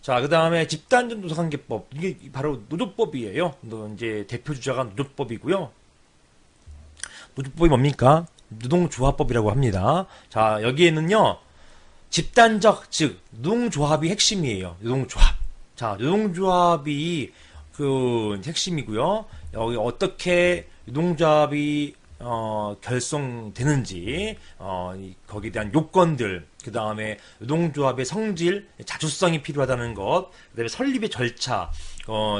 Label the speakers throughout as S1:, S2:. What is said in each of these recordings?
S1: 자, 그 다음에 집단적 노동관계법. 이게 바로 노조법이에요. 이제 대표 주자가 노조법이고요. 노조법이 뭡니까? 노동조합법이라고 합니다. 자, 여기에는요, 집단적, 즉, 노동조합이 핵심이에요. 노동조합. 자, 노동조합이 핵심이고요. 여기 어떻게 노동조합이 결성되는지, 거기에 대한 요건들, 그 다음에 노동조합의 성질, 자주성이 필요하다는 것, 그 다음에 설립의 절차,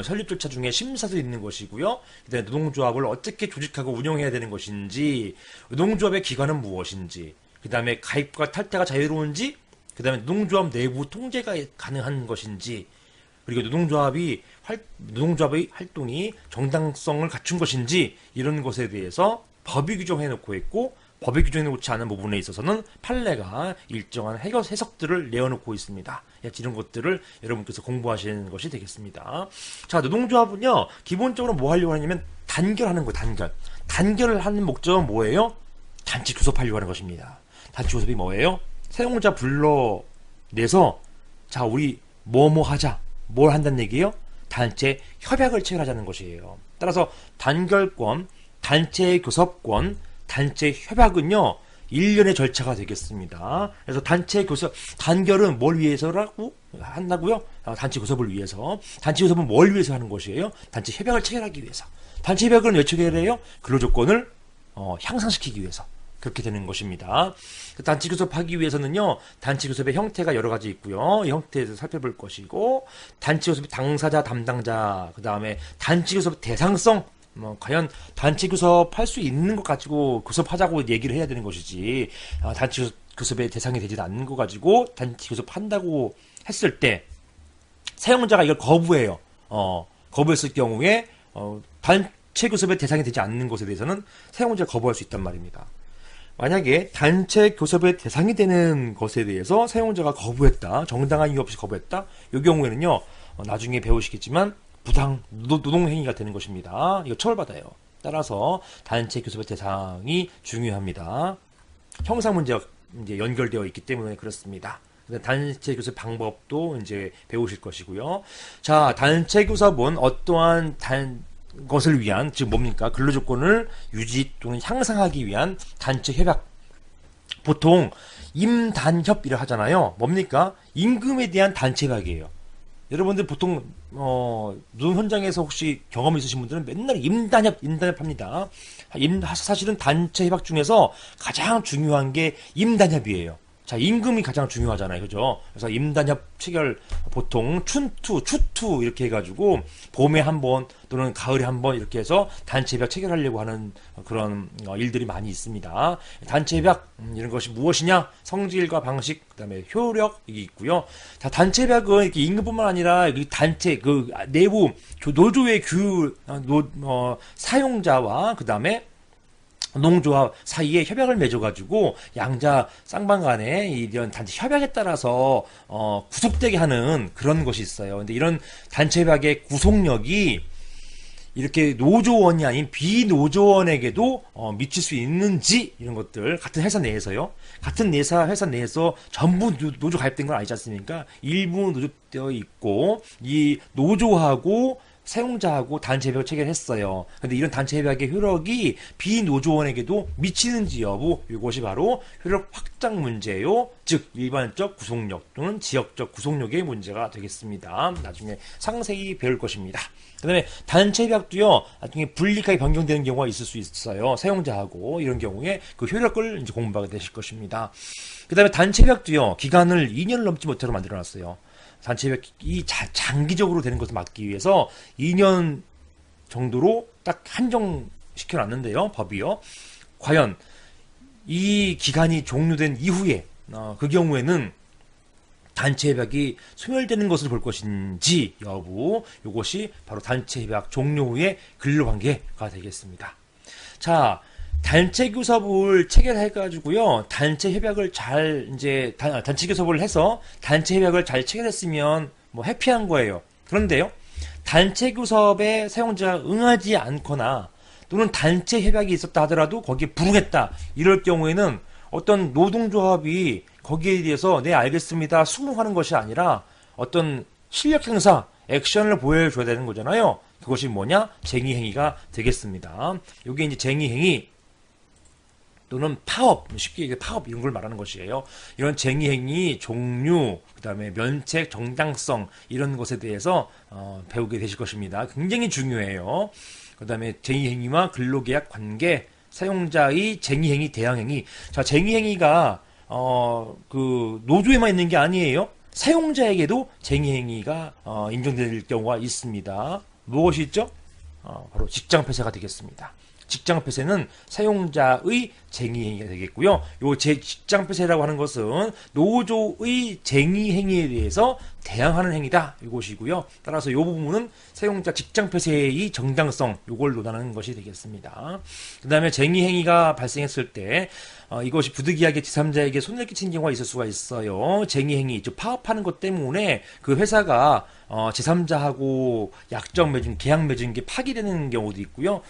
S1: 설립 절차 중에 심사도 있는 것이고요. 그 다음에 노동조합을 어떻게 조직하고 운영해야 되는 것인지, 노동조합의 기관은 무엇인지, 그 다음에 가입과 탈퇴가 자유로운지, 그 다음에 노동조합 내부 통제가 가능한 것인지, 그리고 노동조합의 활동이 정당성을 갖춘 것인지, 이런 것에 대해서 법이 규정해놓고 있고, 법이 규정해놓지 않은 부분에 있어서는 판례가 일정한 해석들을 내어놓고 있습니다. 이런 것들을 여러분께서 공부하시는 것이 되겠습니다. 자, 노동조합은요, 기본적으로 뭐 하려고 하냐면 단결하는 거예요. 단결을 하는 목적은 뭐예요? 단체 교섭하려고 하는 것입니다. 단체 교섭이 뭐예요? 사용자 불러내서, 자, 우리 뭐뭐 하자. 뭘 한다는 얘기예요? 단체 협약을 체결하자는 것이에요. 따라서 단결권, 단체 교섭권, 단체 협약은요, 일련의 절차가 되겠습니다. 그래서 단체 교섭, 단결은 뭘 위해서라고 한다고요? 단체 교섭을 위해서. 단체 교섭은 뭘 위해서 하는 것이에요? 단체 협약을 체결하기 위해서. 단체 협약은 왜 체결해요? 근로조건을 향상시키기 위해서. 그렇게 되는 것입니다. 단체 교섭하기 위해서는요, 단체 교섭의 형태가 여러 가지 있고요. 이 형태에서 살펴볼 것이고, 단체 교섭의 당사자, 담당자, 그 다음에 단체 교섭 대상성, 과연 단체 교섭할 수 있는 것 가지고 교섭하자고 얘기를 해야 되는 것이지, 단체 교섭의 대상이 되지 않는 것 가지고 단체 교섭한다고 했을 때, 사용자가 이걸 거부해요. 거부했을 경우에, 단체 교섭의 대상이 되지 않는 것에 대해서는 사용자가 거부할 수 있단 말입니다. 만약에 단체 교섭의 대상이 되는 것에 대해서 사용자가 거부했다, 정당한 이유 없이 거부했다, 이 경우에는요, 나중에 배우시겠지만 부당 노동행위가 되는 것입니다. 이거 처벌받아요. 따라서 단체 교섭의 대상이 중요합니다. 형사 문제가 이제 연결되어 있기 때문에 그렇습니다. 단체 교섭 방법도 이제 배우실 것이고요. 자, 단체 교섭은 어떠한 것을 위한, 즉 뭡니까? 근로조건을 유지 또는 향상하기 위한 단체 협약. 보통 임단협이라 하잖아요. 뭡니까? 임금에 대한 단체 협약이에요. 여러분들 보통 노동 현장에서 혹시 경험 있으신 분들은 맨날 임단협 합니다. 사실은 단체 협약 중에서 가장 중요한 게 임단협이에요. 자, 임금이 가장 중요하잖아요. 그죠? 그래서 임단협 체결 보통 춘투, 추투 이렇게 해가지고 봄에 한 번 또는 가을에 한 번 이렇게 해서 단체 협약 체결하려고 하는 그런 일들이 많이 있습니다. 단체 협약 이런 것이 무엇이냐? 성질과 방식, 그다음에 효력이 있고요. 자, 단체 협약은 이렇게 임금뿐만 아니라 단체 내부 노조의 사용자와 그다음에 노동조합 사이에 협약을 맺어가지고 양자 쌍방 간에 이런 단체 협약에 따라서 구속되게 하는 그런 것이 있어요. 근데 이런 단체 협약의 구속력이 이렇게 노조원이 아닌 비노조원에게도 미칠 수 있는지, 이런 것들 같은 회사 내에서요. 같은 회사 내에서 전부 노조 가입된 건 아니지 않습니까? 일부 노조되어 있고 이 노조하고 사용자하고 단체 협약을 체결했어요. 근데 이런 단체 협약의 효력이 비노조원에게도 미치는지 여부, 이것이 바로 효력 확장 문제요. 즉 일반적 구속력 또는 지역적 구속력의 문제가 되겠습니다. 나중에 상세히 배울 것입니다. 그 다음에 단체 협약도요, 나중에 불리하게 변경되는 경우가 있을 수 있어요. 사용자하고. 이런 경우에 그 효력을 이제 공부하게 되실 것입니다. 그 다음에 단체 협약도요, 기간을 2년을 넘지 못하도록 만들어놨어요. 단체 협약이 장기적으로 되는 것을 막기 위해서 2년 정도로 딱 한정시켜 놨는데요, 법이요. 과연 이 기간이 종료된 이후에 그 경우에는 단체 협약이 소멸되는 것을 볼 것인지 여부, 이것이 바로 단체 협약 종료 후의 근로관계가 되겠습니다. 자, 단체 교섭을 체결해가지고요, 단체 협약을 단체 교섭을 해서 단체 협약을 잘 체결했으면 뭐 해피한 거예요. 그런데요, 단체 교섭에 사용자가 응하지 않거나 또는 단체 협약이 있었다 하더라도 거기에 불응했다, 이럴 경우에는 어떤 노동조합이 거기에 대해서 네 알겠습니다 수긍하는 것이 아니라 어떤 실력 행사, 액션을 보여줘야 되는 거잖아요. 그것이 뭐냐? 쟁의행위가 되겠습니다. 이게 이제 쟁의행위 또는 파업, 쉽게 얘기해 파업 이런 걸 말하는 것이에요. 이런 쟁의행위 종류, 그 다음에 면책, 정당성 이런 것에 대해서 배우게 되실 것입니다. 굉장히 중요해요. 그 다음에 쟁의행위와 근로계약 관계, 사용자의 쟁의행위, 대항행위. 자, 쟁의행위가 그 노조에만 있는 게 아니에요. 사용자에게도 쟁의행위가 인정될 경우가 있습니다. 무엇이 있죠? 바로 직장폐쇄가 되겠습니다. 직장폐쇄는 사용자의 쟁의행위가 되겠고요. 요 직장폐쇄라고 하는 것은 노조의 쟁의행위에 대해서 대항하는 행위다. 이것이고요. 따라서 이 부분은 사용자 직장폐쇄의 정당성 요걸 논하는 것이 되겠습니다. 그 다음에 쟁의행위가 발생했을 때 이것이 부득이하게 제3자에게 손해를 끼친 경우가 있을 수가 있어요. 쟁의행위, 즉 파업하는 것 때문에 그 회사가 제3자하고 약정 맺은, 계약 맺은 게 파기되는 경우도 있고요.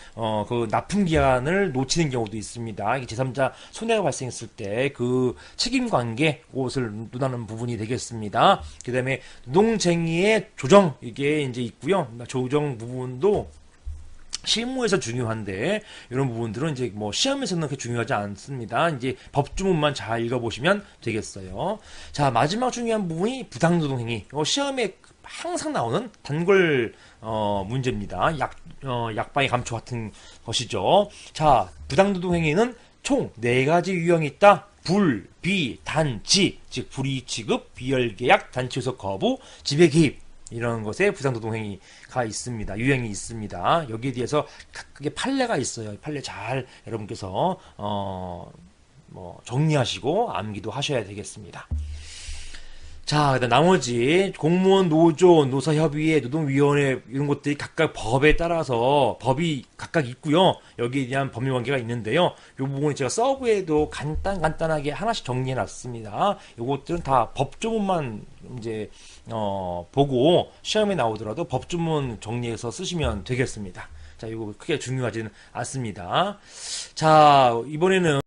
S1: 그 납품 기한을 놓치는 경우도 있습니다. 이게 제3자 손해가 발생했을 때 그 책임 관계, 그것을 논하는 부분이 되겠습니다. 그 다음에 노동쟁의의 조정, 이게 이제 있고요. 조정 부분도 실무에서 중요한데 이런 부분들은 이제 뭐 시험에서는 그렇게 중요하지 않습니다. 이제 법조문만 잘 읽어보시면 되겠어요. 자, 마지막 중요한 부분이 부당노동행위. 시험에 항상 나오는 단골 문제입니다. 약방의 감초 같은 것이죠. 자, 부당노동행위는 총 4가지 유형이 있다. 불, 비, 단, 지. 즉 불이익 취급, 비열계약, 단체소속 거부, 지배 개입. 이런 것에 부당노동행위가 있습니다. 유형이 있습니다. 여기에 대해서 각각의 판례가 있어요. 판례 잘 여러분께서 뭐 정리하시고 암기도 하셔야 되겠습니다. 자, 그다음 나머지 공무원 노조, 노사협의회, 노동위원회 이런 것들이 각각 법에 따라서 법이 각각 있고요. 여기에 대한 법률 관계가 있는데요. 이 부분은 제가 서브에도 간단하게 하나씩 정리해 놨습니다. 이것들은 다 법조문만 이제 보고 시험에 나오더라도 법조문 정리해서 쓰시면 되겠습니다. 자, 이거 크게 중요하지는 않습니다. 자, 이번에는